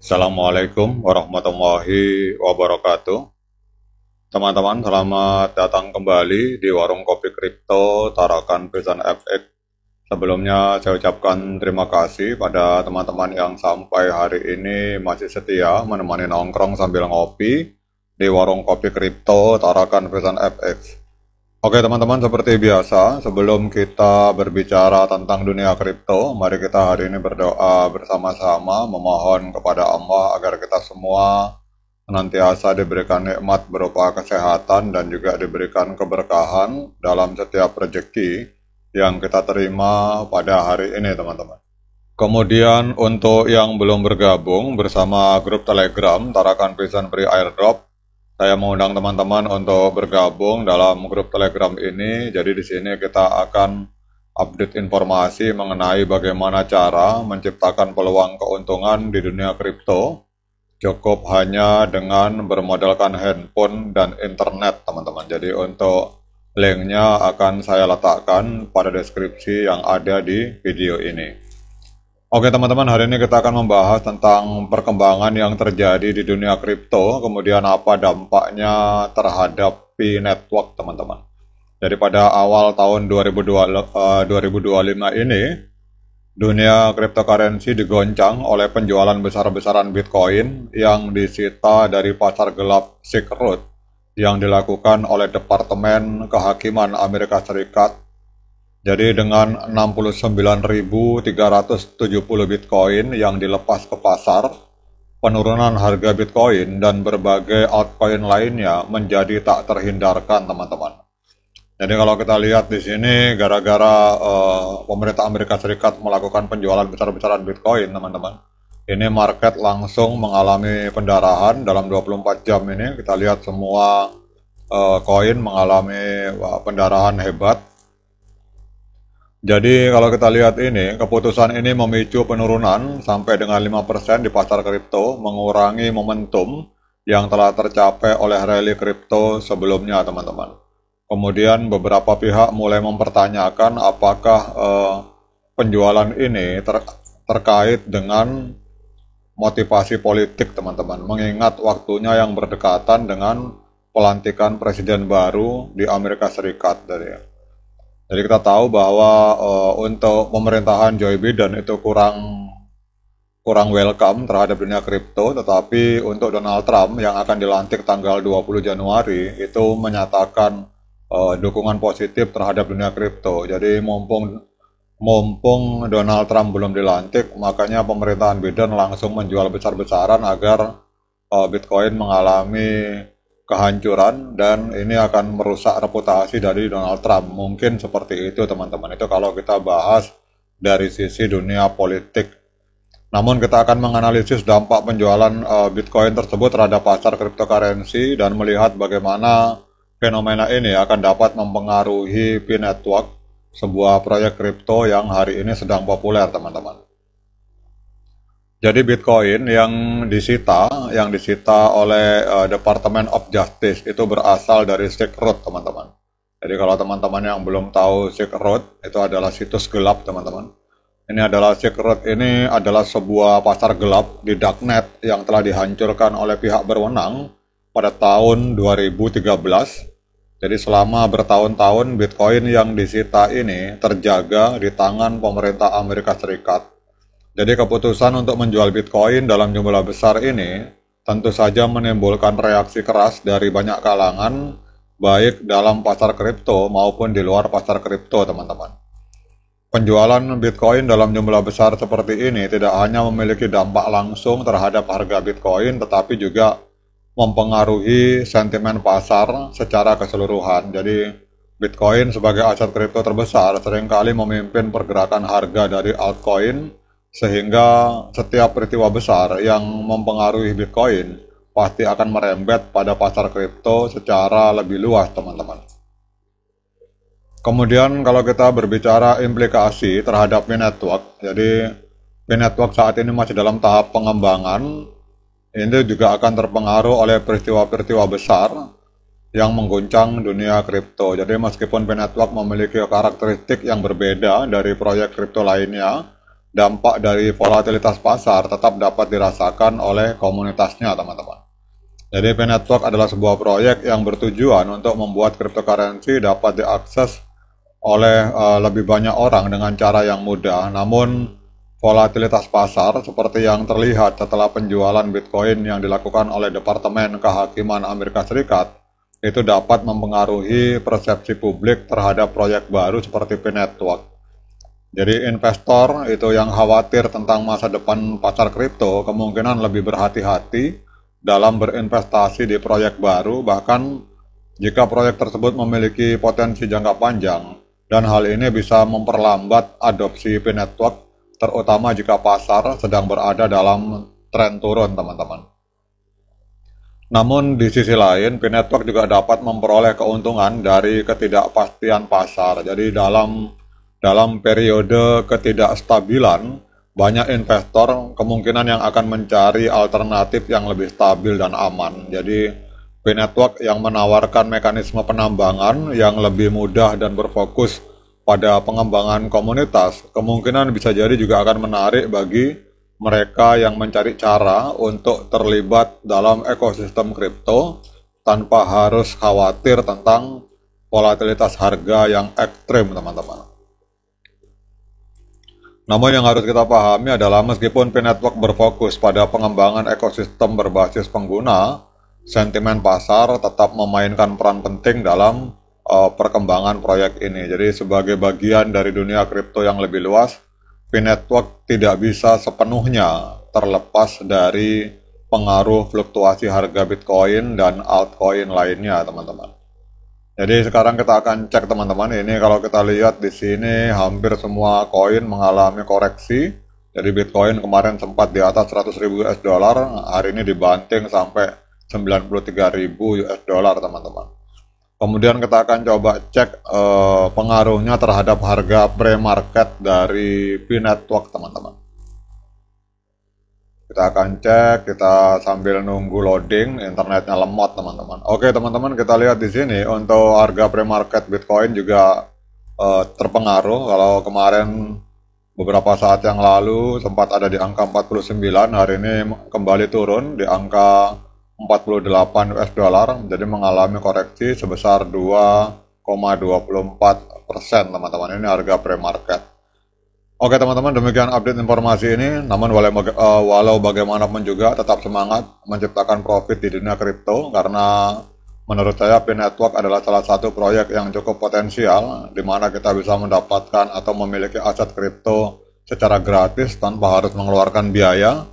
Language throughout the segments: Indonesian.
Assalamualaikum warahmatullahi wabarakatuh. Teman-teman, selamat datang kembali di Warung Kopi Kripto Tarakan Pisan FX. Sebelumnya saya ucapkan terima kasih pada teman-teman yang sampai hari ini masih setia menemani nongkrong sambil ngopi di Warung Kopi Kripto Tarakan Pisan FX. Oke teman-teman, seperti biasa, sebelum kita berbicara tentang dunia kripto, mari kita hari ini berdoa bersama-sama memohon kepada Allah agar kita semua senantiasa diberikan nikmat berupa kesehatan dan juga diberikan keberkahan dalam setiap rezeki yang kita terima pada hari ini teman-teman. Kemudian untuk yang belum bergabung bersama grup Telegram Tarakan Pisan Free Airdrop, saya mengundang teman-teman untuk bergabung dalam grup Telegram ini. Jadi di sini kita akan update informasi mengenai bagaimana cara menciptakan peluang keuntungan di dunia kripto. Cukup hanya dengan bermodalkan handphone dan internet, teman-teman. Jadi untuk linknya akan saya letakkan pada deskripsi yang ada di video ini. Oke teman-teman, hari ini kita akan membahas tentang perkembangan yang terjadi di dunia kripto, kemudian apa dampaknya terhadap P-Network teman-teman. Jadi pada awal tahun 2025 ini, dunia cryptocurrency digoncang oleh penjualan besar-besaran Bitcoin yang disita dari pasar gelap Silk Road yang dilakukan oleh Departemen Kehakiman Amerika Serikat. Jadi dengan 69.370 Bitcoin yang dilepas ke pasar, penurunan harga Bitcoin dan berbagai altcoin lainnya menjadi tak terhindarkan, teman-teman. Jadi kalau kita lihat di sini, gara-gara pemerintah Amerika Serikat melakukan penjualan besar-besaran Bitcoin, teman-teman, ini market langsung mengalami pendarahan dalam 24 jam ini. Kita lihat semua koin mengalami pendarahan hebat. Jadi kalau kita lihat ini, keputusan ini memicu penurunan sampai dengan 5% di pasar kripto, mengurangi momentum yang telah tercapai oleh rally kripto sebelumnya, teman-teman. Kemudian beberapa pihak mulai mempertanyakan apakah penjualan ini terkait dengan motivasi politik, teman-teman. Mengingat waktunya yang berdekatan dengan pelantikan presiden baru di Amerika Serikat. Jadi kita tahu bahwa untuk pemerintahan Joe Biden itu kurang welcome terhadap dunia kripto, tetapi untuk Donald Trump yang akan dilantik tanggal 20 Januari itu menyatakan dukungan positif terhadap dunia kripto. Jadi mumpung Donald Trump belum dilantik, makanya pemerintahan Biden langsung menjual besar-besaran agar Bitcoin mengalami kehancuran dan ini akan merusak reputasi dari Donald Trump. Mungkin seperti itu teman-teman. Itu kalau kita bahas dari sisi dunia politik. Namun kita akan menganalisis dampak penjualan Bitcoin tersebut terhadap pasar cryptocurrency dan melihat bagaimana fenomena ini akan dapat mempengaruhi P-Network, sebuah proyek kripto yang hari ini sedang populer, teman-teman. Jadi Bitcoin yang disita oleh Department of Justice itu berasal dari Silk Road, teman-teman. Jadi kalau teman-teman yang belum tahu Silk Road, itu adalah situs gelap, teman-teman. Ini adalah Silk Road, ini adalah sebuah pasar gelap di darknet yang telah dihancurkan oleh pihak berwenang pada tahun 2013. Jadi selama bertahun-tahun Bitcoin yang disita ini terjaga di tangan pemerintah Amerika Serikat. Jadi keputusan untuk menjual Bitcoin dalam jumlah besar ini tentu saja menimbulkan reaksi keras dari banyak kalangan, baik dalam pasar kripto maupun di luar pasar kripto, teman-teman. Penjualan Bitcoin dalam jumlah besar seperti ini tidak hanya memiliki dampak langsung terhadap harga Bitcoin, tetapi juga mempengaruhi sentimen pasar secara keseluruhan. Jadi Bitcoin sebagai aset kripto terbesar seringkali memimpin pergerakan harga dari altcoin, sehingga setiap peristiwa besar yang mempengaruhi Bitcoin pasti akan merembet pada pasar kripto secara lebih luas, teman-teman. Kemudian kalau kita berbicara implikasi terhadap P-Network, jadi P-Network saat ini masih dalam tahap pengembangan. Ini juga akan terpengaruh oleh peristiwa-peristiwa besar yang mengguncang dunia kripto. Jadi meskipun P-Network memiliki karakteristik yang berbeda dari proyek kripto lainnya, dampak dari volatilitas pasar tetap dapat dirasakan oleh komunitasnya, teman-teman. Jadi P-Network adalah sebuah proyek yang bertujuan untuk membuat cryptocurrency dapat diakses oleh lebih banyak orang dengan cara yang mudah. Namun volatilitas pasar seperti yang terlihat setelah penjualan Bitcoin yang dilakukan oleh Departemen Kehakiman Amerika Serikat itu dapat mempengaruhi persepsi publik terhadap proyek baru seperti P-Network. Jadi investor itu yang khawatir tentang masa depan pasar kripto kemungkinan lebih berhati-hati dalam berinvestasi di proyek baru, bahkan jika proyek tersebut memiliki potensi jangka panjang, dan hal ini bisa memperlambat adopsi P-Network, terutama jika pasar sedang berada dalam tren turun, teman-teman. Namun di sisi lain, P-Network juga dapat memperoleh keuntungan dari ketidakpastian pasar. Jadi dalam periode ketidakstabilan, banyak investor kemungkinan yang akan mencari alternatif yang lebih stabil dan aman. Jadi P-Network yang menawarkan mekanisme penambangan yang lebih mudah dan berfokus pada pengembangan komunitas, kemungkinan bisa jadi juga akan menarik bagi mereka yang mencari cara untuk terlibat dalam ekosistem kripto tanpa harus khawatir tentang volatilitas harga yang ekstrim, teman-teman. Namun yang harus kita pahami adalah meskipun P-Network berfokus pada pengembangan ekosistem berbasis pengguna, sentimen pasar tetap memainkan peran penting dalam perkembangan proyek ini. Jadi sebagai bagian dari dunia kripto yang lebih luas, P-Network tidak bisa sepenuhnya terlepas dari pengaruh fluktuasi harga Bitcoin dan altcoin lainnya, teman-teman. Jadi sekarang kita akan cek, teman-teman. Ini kalau kita lihat di sini hampir semua koin mengalami koreksi. Jadi Bitcoin kemarin sempat di atas 100.000 US dollar, hari ini dibanting sampai 93.000 US dollar, teman-teman. Kemudian kita akan coba cek pengaruhnya terhadap harga pre-market dari P-Network, teman-teman. Kita akan cek, kita sambil nunggu loading, internetnya lemot, teman-teman. Oke, teman-teman, kita lihat di sini untuk harga pre-market Bitcoin juga terpengaruh. Kalau kemarin beberapa saat yang lalu sempat ada di angka 49, hari ini kembali turun di angka 48 US dollar, jadi mengalami koreksi sebesar 2,24%, teman-teman. Ini harga pre-market. Oke, teman-teman, demikian update informasi ini. Namun walau bagaimanapun juga tetap semangat menciptakan profit di dunia kripto, karena menurut saya P-Network adalah salah satu proyek yang cukup potensial di mana kita bisa mendapatkan atau memiliki aset kripto secara gratis tanpa harus mengeluarkan biaya,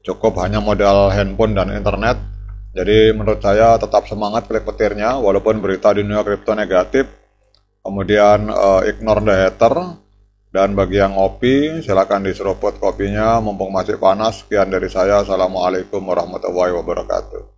cukup hanya modal handphone dan internet. Jadi menurut saya tetap semangat klik petirnya walaupun berita di dunia kripto negatif. Kemudian ignore the hater. Dan bagi yang ngopi, silakan diseruput kopinya mumpung masih panas. Sekian dari saya. Assalamualaikum warahmatullahi wabarakatuh.